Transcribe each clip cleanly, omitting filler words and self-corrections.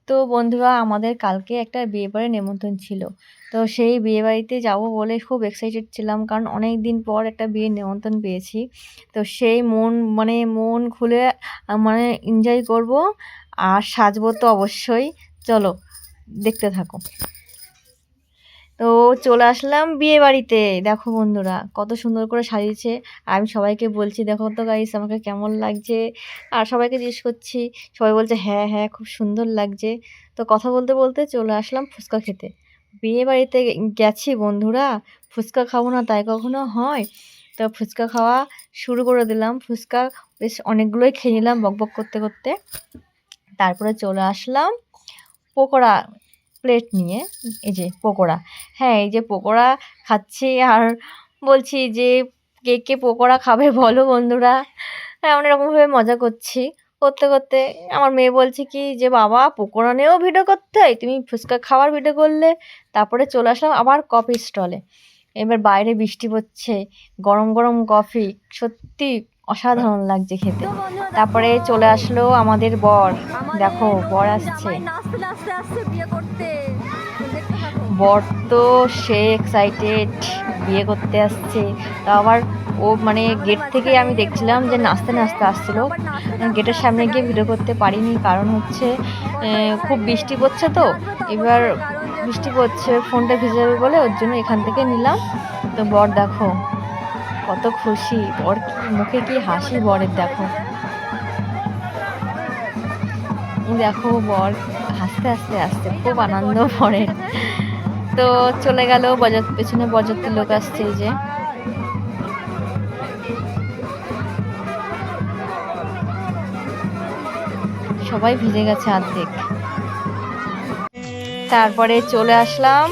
তো বন্ধুরা আমাদের কালকে একটা বিয়েবাড়ির নেমন্তন্ন ছিল। তো সেই বিয়েবাড়িতে যাবো বলে খুব এক্সাইটেড ছিলাম, কারণ অনেক দিন পর একটা বিয়ের নেমন্তন্ন পেয়েছি। তো সেই মন খুলে মানে এনজয় করব, আর সাজবো তো অবশ্যই। চলো দেখতে থাকো। তো চলে আসলাম বিয়ে বাড়িতে। দেখো বন্ধুরা কত সুন্দর করে সাজিয়েছে। আর আমি সবাইকে বলছি দেখো তো গাইস আমাকে কেমন লাগছে, আর সবাইকে জিজ্ঞেস করছি। সবাই বলছে হ্যাঁ হ্যাঁ খুব সুন্দর লাগছে। তো কথা বলতে বলতে চলে আসলাম ফুচকা খেতে। বিয়ে বাড়িতে গেছি বন্ধুরা, ফুচকা খাবো না তাই কখনো হয়? তো ফুচকা খাওয়া শুরু করে দিলাম। ফুচকা বেশ অনেকগুলোই খেয়ে নিলাম বকবক করতে করতে। তারপরে চলে আসলাম পকোড়া প্লেট নিয়ে। এই যে পকোড়া, হ্যাঁ এই যে পকোড়া খাচ্ছি, আর বলছি যে কে কে পকোড়া খাবে বলো বন্ধুরা। হ্যাঁ অনেকরকমভাবে মজা করছি। করতে করতে আমার মেয়ে বলছে কি যে বাবা পকোড়া নিয়েও ভিডিও করতে হয়, তুমি ফুচকা খাওয়ার ভিডিও করলে। তারপরে চলে আসলাম আবার কফি স্টলে। এবার বাইরে বৃষ্টি পড়ছে, গরম গরম কফি সত্যি অসাধারণ লাগছে খেতে। তারপরে চলে আসলো আমাদের বর। দেখো বর আসছে। বর তো সে এক্সাইটেড, বিয়ে করতে আসছে। তা আবার ও মানে গেট থেকে আমি দেখছিলাম যে নাচতে নাচতে আসছিল। গেটের সামনে গিয়ে ভিডিও করতে পারিনি, কারণ হচ্ছে খুব বৃষ্টি পড়ছে। তো এবার বৃষ্টি পড়ছে, ফোনটা ভিজে যাবে বলে ওর জন্য এখান থেকে নিলাম। তো বর দেখো কত খুশি, বর কি মুখে কি হাসি বরের, দেখো দেখো বর হাসতে হাসতে আসছে, খুব আনন্দ বরের। তো চলে গেল পেছনে বরযাত্রী লোক আসছে। এই যে সবাই ভিজে গেছে অর্ধেক। তারপরে চলে আসলাম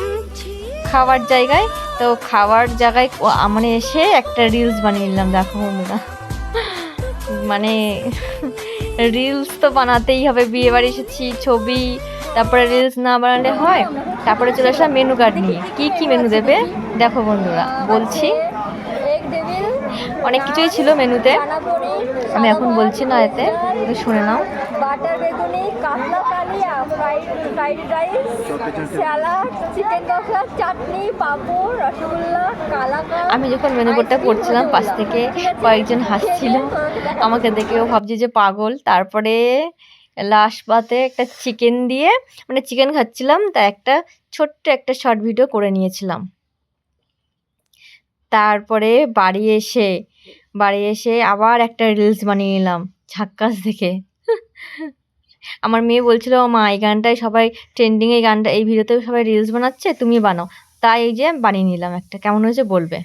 খাওয়ার জায়গায়। তো খাওয়ার জায়গায় মানে এসে একটা রিলস বানিয়ে নিলাম। দেখো বন্ধুরা মানে রিলস তো বানাতেই হবে, বিয়ে বাড়ি এসেছি, ছবি, তারপরে রিলস না বানালে হয়। তারপরে চলে আসলাম মেনু কার্ড নিয়ে, কি কি মেনু দেবে দেখো বন্ধুরা বলছি। অনেক কিছুই ছিল মেনুতে, আমি এখন বলছি না, এতে শুনে নাও। বাটার বেগুনি, কাতলা কালিয়া, ফ্রাইড রাইস, স্যালাড, চিকেন কষা, চাটনি, পাঁপড়, রসগোল্লা, কালাকাঁদ। আমি যখন মেনু বোর্ডটা পড়ছিলাম পাশ থেকে কয়েকজন হাসছিল আমাকে দেখেও, ভাবছি যে পাগল। তারপরে লাস্ট পাতে একটা চিকেন দিয়ে, মানে চিকেন খাচ্ছিলাম, তা একটা ছোট্ট একটা শর্ট ভিডিও করে নিয়েছিলাম। তারপরে বাড়ি এসে আবার একটা রিলস বানিয়ে নিলাম ঝাক্কাস দেখে। আমার মেয়ে বলছিল মা এই গানটাই সবাই ট্রেন্ডিং, এই গানটা এই ভিডিওতে সবাই রিলস বানাচ্ছে, তুমি বানাও। তাই এই যে বানিয়ে নিলাম একটা, কেমন হয়েছে বলবে।